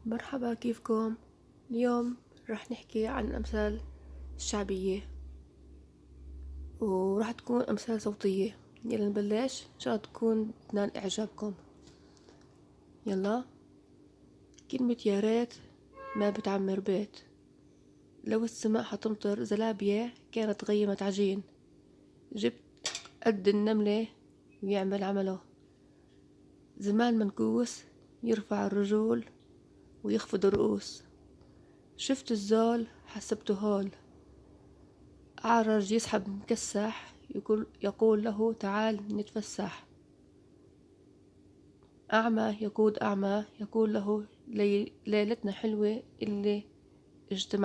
مرحبا، كيفكم؟ اليوم رح نحكي عن الأمثال الشعبية، ورح تكون أمثال صوتية. يلا نبلش إن شاء الله تكون تنال إعجابكم. يلا. كلمة يا ريت ما بتعمر بيت، لو السماء حتمطر زلابية كانت غيمت عجين، جبت قد النملة ويعمل عمله، زمان منكوس يرفع الرجول ويخفض الرؤوس، شفت الزول حسبته هول، أعرج يسحب مكسح يقول له تعال نتفسح، أعمى يقود أعمى يقول له ليلتنا حلوة اللي اجتمع